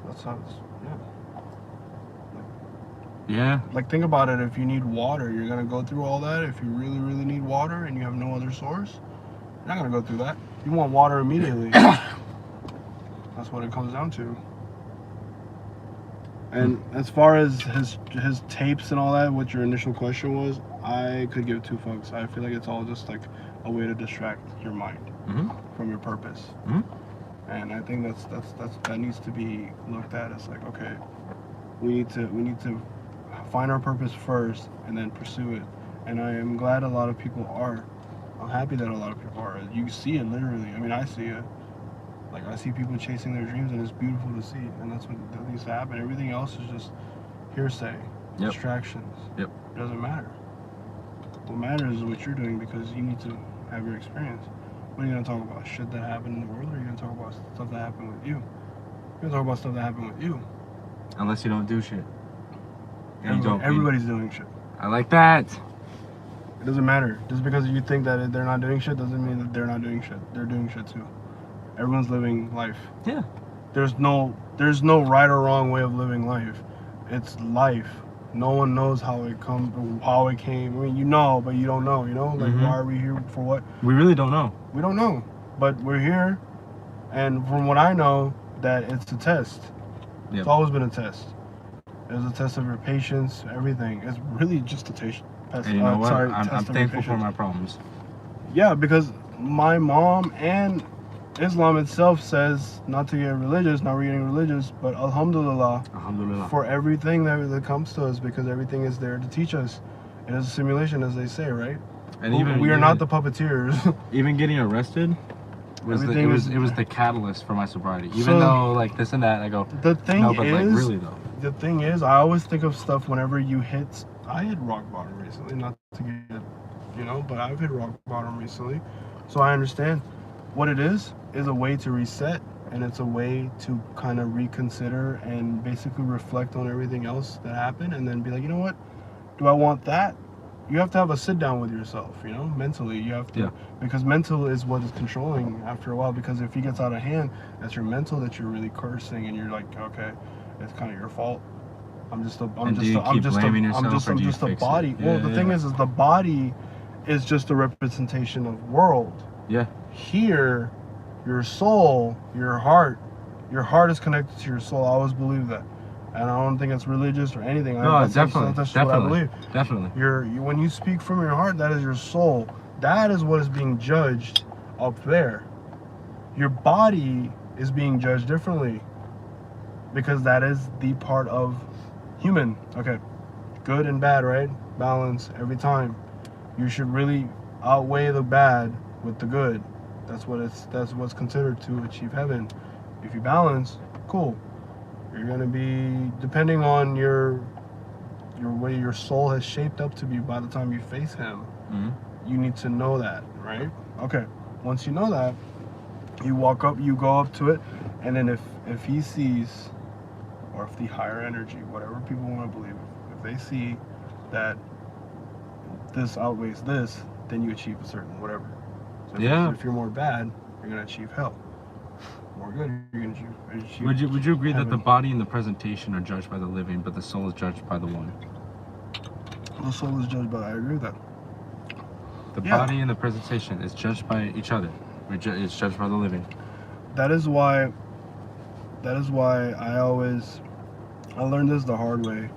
That sounds. Yeah. Yeah. Like think about it. If you need water, you're gonna go through all that. If you really, really need water and you have no other source, you're not gonna go through that. You want water immediately. That's what it comes down to. And as far as his tapes and all that, what your initial question was, I could give two fucks. I feel like it's all just like a way to distract your mind from your purpose. And I think that needs to be looked at as like, okay, we need to find our purpose first and then pursue it. And I am glad a lot of people are. I'm happy that a lot of people are. You see it literally. I mean, I see it. Like, I see people chasing their dreams, and it's beautiful to see. And that's what needs to happen. Everything else is just hearsay, distractions. Yep. It doesn't matter. What matters is what you're doing because you need to have your experience. What are you going to talk about? Shit that happened in the world, or are you going to talk about stuff that happened with you? You're going to talk about stuff that happened with you. Unless you don't do shit. Everybody's doing shit. I like that. It doesn't matter. Just because you think that they're not doing shit doesn't mean that they're not doing shit. They're doing shit too. Everyone's living life. Yeah. There's no right or wrong way of living life. It's life. No one knows how it came. I mean, you know, but you don't know. You know, like why are we here for? What? We really don't know. We don't know, but we're here, and from what I know, that it's a test. Yep. It's always been a test. It's a test of your patience, everything. It's really just a test. And you know what? I'm thankful for my problems. Yeah, because my mom and Islam itself says not to get religious, not getting religious, but alhamdulillah, for everything that comes to us, because everything is there to teach us. It is a simulation, as they say, right? And we are not the puppeteers. Even getting arrested was it was the catalyst for my sobriety. Even though like this and that, I go. The thing no, but like really though. The thing is, I always think of stuff whenever you hit. I hit rock bottom recently, not to get, but I've hit rock bottom recently, so I understand what it is a way to reset, and it's a way to kind of reconsider and basically reflect on everything else that happened, and then be like, you know what, do I want that? You have to have a sit down with yourself, mentally. You have to, because mental is what is controlling after a while. Because if he gets out of hand, that's your mental that you're really cursing, and you're like, okay, it's kind of your fault. I'm just a body. Well, the thing is the body is just a representation of world. Yeah. Here, your soul, your heart is connected to your soul. I always believe that, and I don't think it's religious or anything. No, definitely. That's just what I believe. Definitely. When you speak from your heart, that is your soul. That is what is being judged up there. Your body is being judged differently, because that is the part of human. Okay, good and bad, right? Balance every time. You should really outweigh the bad with the good. That's what's considered to achieve heaven. If you balance, cool. You're gonna be, depending on your your way your soul has shaped up to be by the time you face him. Mm-hmm. You need to know that, right? Okay. Once you know that, you walk up, you go up to it, and then if he sees, or if the higher energy, whatever people want to believe, if they see that this outweighs this, then you achieve a certain whatever. So if you're more bad, you're gonna achieve hell. More good, you're gonna achieve. Would you agree heaven. that the body and the presentation are judged by the living, but the soul is judged by the one? The soul is judged by. I agree with that. The body and the presentation is judged by each other. It's judged by the living. That is why I learned this the hard way.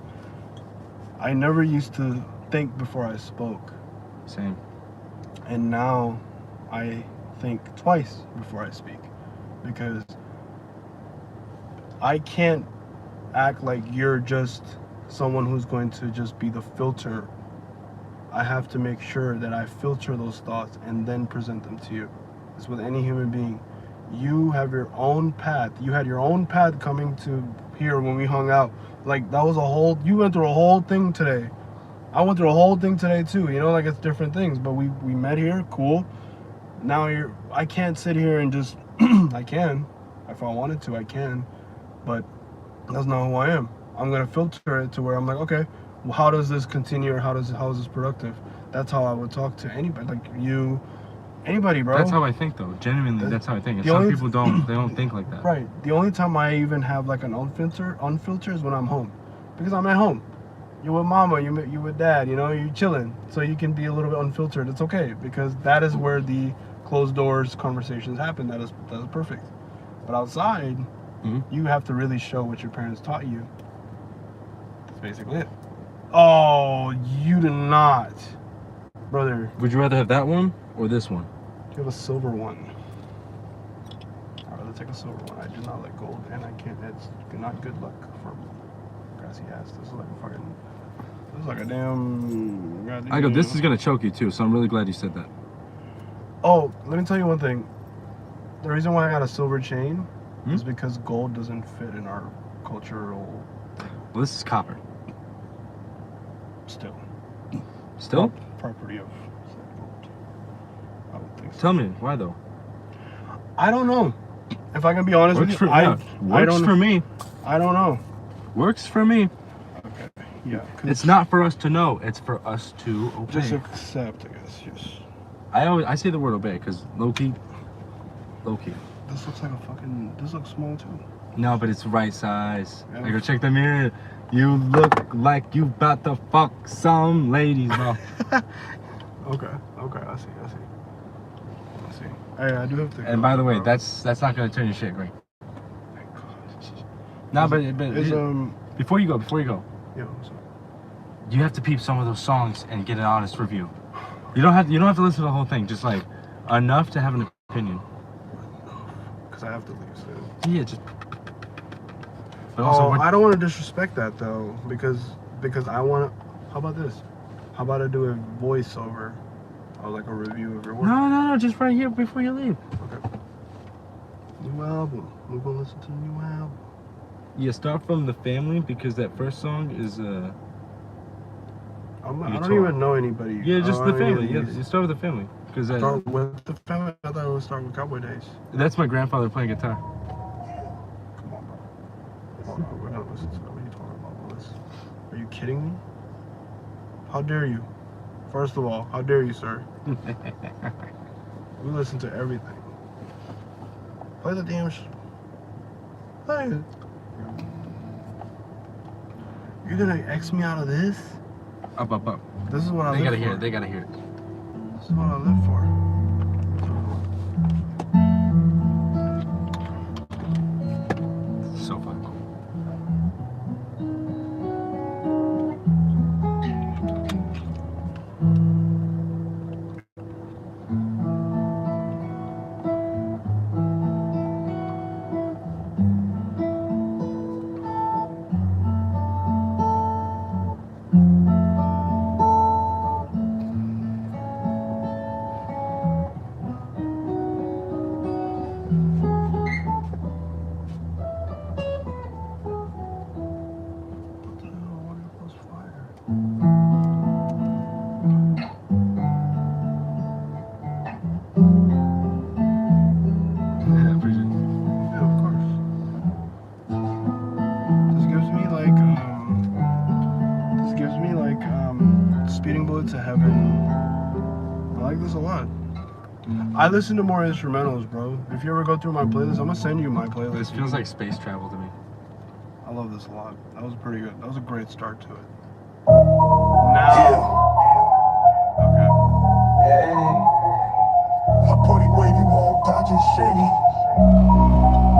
I never used to think before I spoke. Same. And now I think twice before I speak, because I can't act like you're just someone who's going to just be the filter. I have to make sure that I filter those thoughts and then present them to you. It's with any human being. You have your own path. You had your own path coming to here when we hung out. Like, that was you went through a whole thing today. I went through a whole thing today too, you know, like it's different things, but we met here, cool. Now I can't sit here and just, I can, if I wanted to, I can, but that's not who I am. I'm going to filter it to where I'm like, okay, well, how does this continue, or how is this productive? That's how I would talk to anybody, like you, anybody, bro. That's how I think, though. Genuinely, that's how I think. And some people they don't think like that. Right. The only time I even have like an unfilter is when I'm home, because I'm at home. You're with mama, you with dad, you know, you're chilling, so you can be a little bit unfiltered. It's okay, because that is where the closed doors conversations happen. That is perfect. But outside, you have to really show what your parents taught you. That's basically it. Oh, you do not, brother. Would you rather have that one or this one? You have a silver one. I'd rather take a silver one. I do not like gold, and I can't. It's not good luck for grassy ass. This is like a damn. Goddamn. I go. This is gonna choke you too, so I'm really glad you said that. Oh, let me tell you one thing. The reason why I got a silver chain is because gold doesn't fit in our cultural. Well, this is copper. Still? Property of gold. I don't think so. Tell me why though. I don't know. If I can be honest with you, works for me. I don't know. Works for me. Okay. Yeah. It's not for us to know. It's for us to obey. Just accept, I guess. Yes. I say the word obey because low key. This looks like this looks small too. No, but it's the right size. Yeah. I go check the mirror. You look like you about to fuck some ladies, bro. Okay, I see. Hey, I do have to. And by the way, that's not gonna turn your shit green. No, but before you go. Yeah. What's up? You have to peep some of those songs and get an honest review. You don't have to listen to the whole thing. Just like enough to have an opinion. Because I have to leave soon. Yeah, just. But also, I don't want to disrespect that though, because I want to. How about this? How about I do a voiceover, or like a review of your work? No, just right here before you leave. Okay. New album. We're gonna listen to the new album. Yeah, start from The Family because that first song is I don't even know anybody. Yeah, just The Family. Yeah, you start with The Family because start with The Family. I thought it would start with Cowboy Days. That's my grandfather playing guitar. Come on, bro. We're gonna listen to that. What are you talking about, Willis? Are you kidding me? How dare you? First of all, how dare you, sir? We listen to everything. Play the damn play it. You're gonna X me out of this? Up. This is what I live for. They gotta hear it. This is what I live for. So fun. Bullet to Heaven. I like this a lot. I listen to more instrumentals, bro. If you ever go through my playlist, I'm gonna send you my playlist. This feels like space travel to me. I love this a lot. That was pretty good. That was a great start to it. Now. Okay.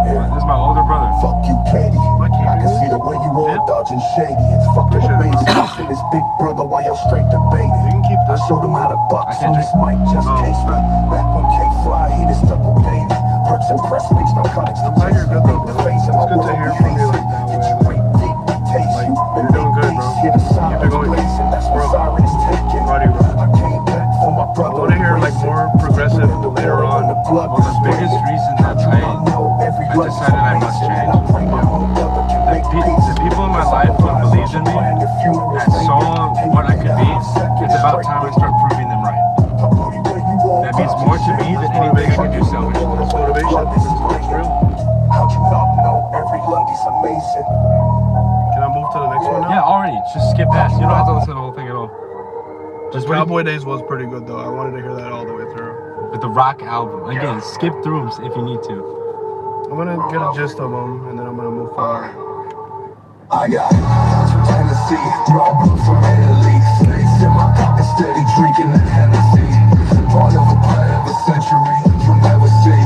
This is my older brother. Fuck you, Katie. I can see the way you all dodging shady. It's fucking amazing. This big brother, why y'all straight debating? You can keep I this. showed him how to box on this mic, just case me. Back when K-Fly, he just double baby. Perks and press mix, no comics. I'm glad you're good though, bro. It's good to hear from you like that way. Like, you're doing good, bro. Keep it going. Bro, proud of you, bro. I want to hear like more progressive later on. The biggest reason that I decided I must change. The people in my life who believed in me and saw what I could be, it's about time I start proving them right. That means more to me than anything I can do selfishly. That's motivation. It's real. How'd you not know every lady's amazing? Can I move to the next one now? Yeah, already. Just skip past. You don't have to listen to the whole thing at all. Just Cowboy Days was pretty good though. I wanted to hear that all the way through. with the rock album. Again, skip through them if you need to. I'm gonna get a gist of them and then I'm gonna move forward. I got guns from Tennessee, raw blood from Italy. Snakes in my pocket, steady drinking that Hennessy. Part of a play of a century, you'll never see.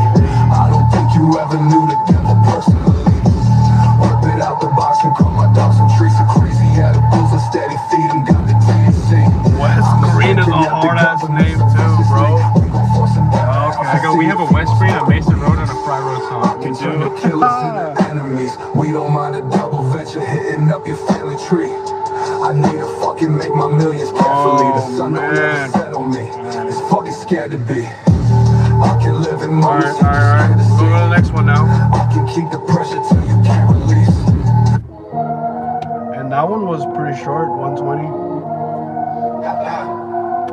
I don't think you ever knew the devil personally. Whip it out the box and call my dogs and trees are crazy. Had a bulls and steady feed them, got the TNC. West Green is a hard ass name too, bro. Okay, we have a West Green, a Mason Road, and a Fry Road song. We turn the killers into enemies. We don't mind a double venture hitting up your family tree. I need to fucking make my millions carefully. The sun don't ever set on me. It's fucking scared to be. I can live in money. Alright. Go to the next one now. I can keep the pressure till you can't release. And that one was pretty short, 120.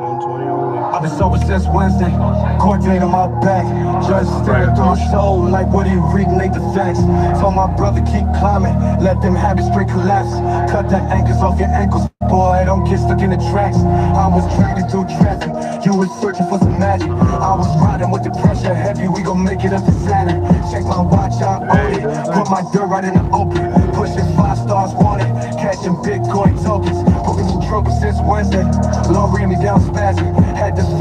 120 only. I've been sober since Wednesday, court date on my back. Judge staring through my soul like what he reading ain't the facts. Told my brother keep climbing, let them habits straight collapse. Cut the anchors off your ankles, boy, don't get stuck in the tracks. I was traded through traffic, you was searching for some magic. I was riding with the pressure heavy, we gon' make it up to Saturn. Check my watch, I own it, put my dirt right in the open. Pushing 5 stars wanted, catching Bitcoin tokens. Poking some trouble since Wednesday, Lord ran me down spazzing. Had to Who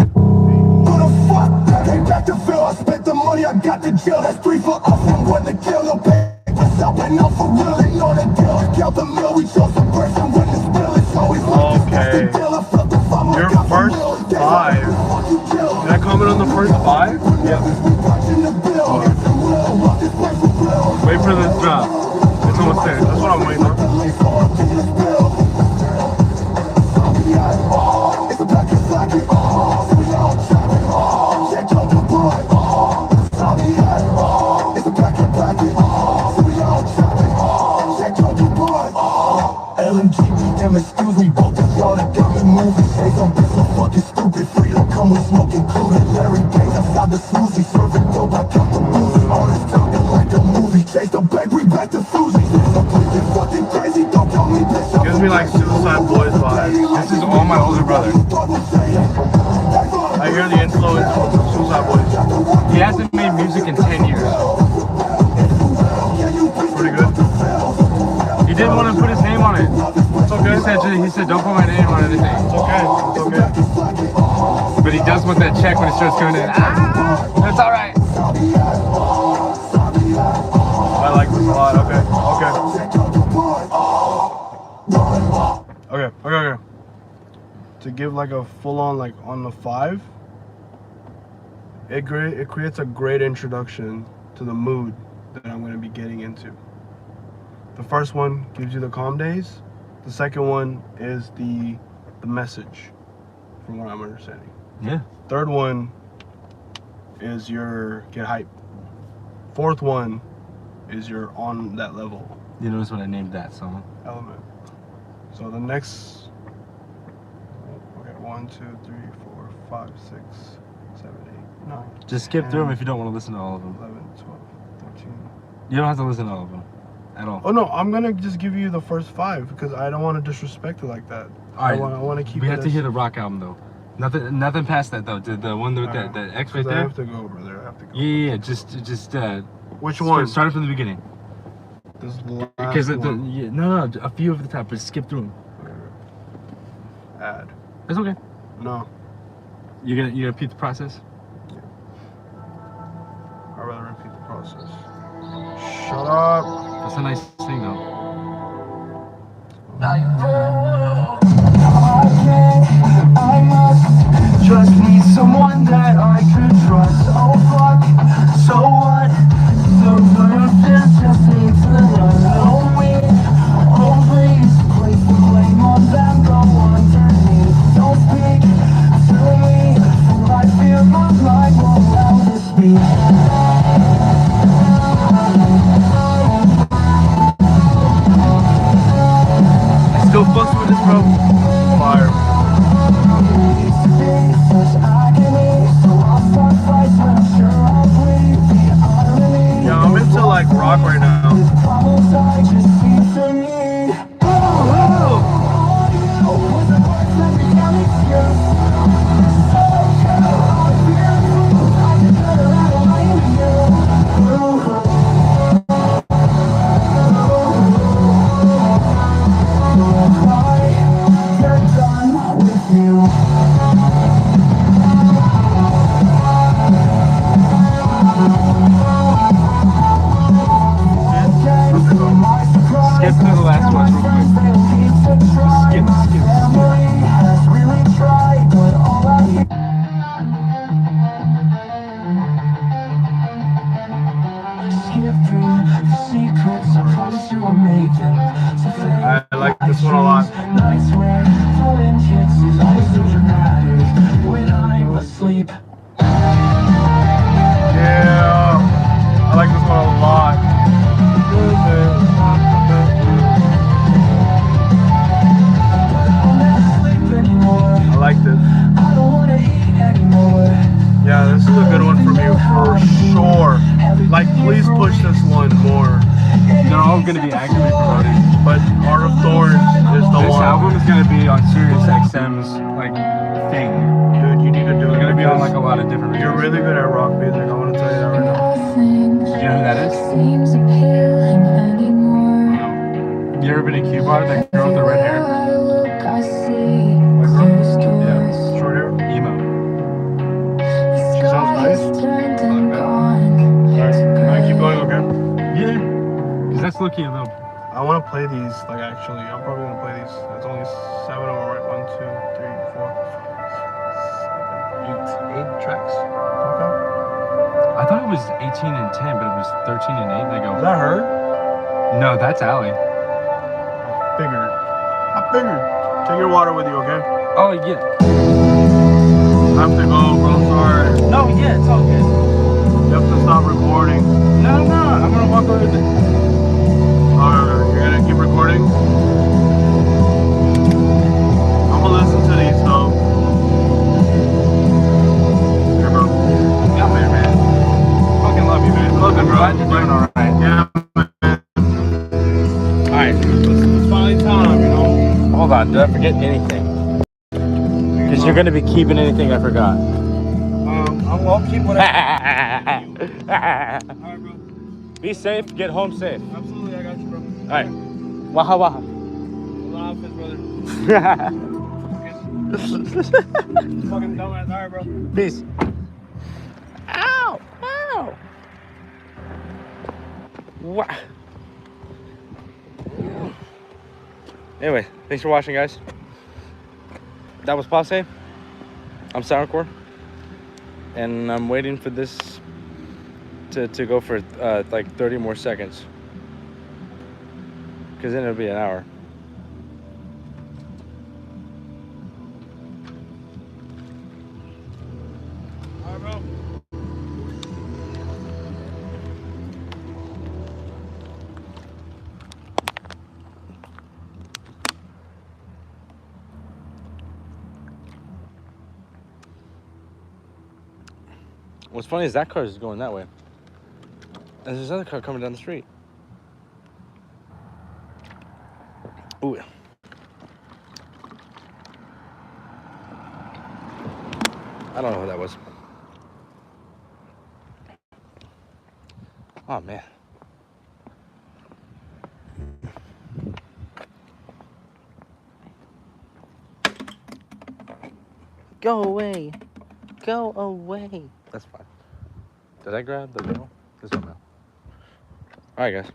the fuck? Came back to Phil, I spent the money, I got the jail. That's 3 for us and 1 to kill. No pay. What's up and out for real, ain't on the deal. Count the mill, we chose the person when the spill. It's always like this, that's the deal. I felt the fun. Your first 5. Did I comment on the first 5? Yeah. Wait for the drop. It's almost there. That's what I'm waiting on. LMG, excuse me, both of y'all that got me moving. Say some bitch so fucking stupid. Freedom come with smoke included. Larry Days outside the smoothie, serving dope, I count the movie. All this talking like a movie. Chase the bag, we back to Susie. I'm pretty fucking crazy, don't call me bitch. Gives me like Suicide Boys vibes. This is all my older brother. I hear the influence from Suicide Boys. He hasn't made music in 10 years. Pretty good. He didn't want to put his name on it. It's okay. He said, don't put my name on anything. It's okay. It's okay. But he does want that check when it starts coming in. That's all right. I like this a lot. Okay. To give like a full-on like on the 5, it creates a great introduction to the mood that I'm going to be getting into. The first one gives you the calm days. The second one is the message, from what I'm understanding. Yeah. Third one is your get hype. Fourth one is your on that level You notice what I named that song? element. So the next, okay, 1, 2, 3, 4, 5, 6, 7, 8, 9. Just skip through them if you don't want to listen to all of them. 11, 12, 13. You don't have to listen to all of them. at all. Oh no, I'm gonna just give you the first 5 because I don't want to disrespect it like that. All right, I want to keep. We it have to hear the rock album though. Nothing past that though. The one with the X right I there. have to go over there. I have to go. Yeah. Just Which one? Start from the beginning. This last Because one. no, a few of the top, but skip through them. Add. It's okay. No. You're gonna repeat the process. I'd rather repeat the process. Shut up. That's a nice thing though. I must just need someone that I could trust. Oh fuck, so what? The roof is just needs to run. Oh wait, oh please, place the blame on them. Go underneath, don't speak to me, for I fear my mind won't allow this speak. Still fucks with this, bro. Fire. Yeah, I'm into like rock right now. Skip to the last one real quick. Skip. I like this one a lot. Yeah, I like this one a lot. I liked it. Yeah, this is a good one from you for sure. Like, please push this one more. They're all gonna be actively promoted. But Art of Thorns is the This one. album is gonna be on Sirius XM's like thing. Dude, you need to do it. It's gonna be on like because a lot of different You're radios. really good at rock music. I want to tell you that right now. Do you know who that is? Seems appealing anymore. You ever been in Q-Bar? That girl with the red hair? Look, I see. Yeah. Short hair. Emo. She sounds nice. Turned and gone. Alright, I keep going, okay? Yeah. Cause that's low-key a little. I want to play these, like, actually. I'm probably going to play these. There's only 7 of them, right? 1, 2, 3, 4, 5, 6, 7, 8. 8 tracks. Okay. I thought it was 18 and 10, but it was 13 and 8. And I go, Is that her? no, that's Allie. I figured. Take your water with you, okay? Oh yeah. I have to go, bro. Sorry. No, yeah, it's all good. You have to stop recording. No, I'm gonna walk over there. Alright, you're gonna keep recording? I'm gonna listen to these, though. Here, bro. Yeah, man. Fucking love you, man. Love you, bro. Glad you're doing all right. Yeah, man. Alright, it's finally time, you know? Hold on, did I forget anything? Because you're gonna be keeping anything I forgot. I'll keep whatever. Alright, bro. Be safe, get home safe. Absolutely, I got you, bro. Alright. Waha waha. Allah Hafiz, brother. Fucking dumbass. Alright, bro. Peace. Ow! Ow! What? Anyway, thanks for watching, guys. That was Passe. I'm SirenCore. And I'm waiting for this to go for like 30 more seconds. Because then it'll be an hour. Alright, bro. What's funny is that car is going that way. And there's another car coming down the street. I don't know who that was. Oh man. Go away. Go away. That's fine. Did I grab the bill? This one now. Alright guys.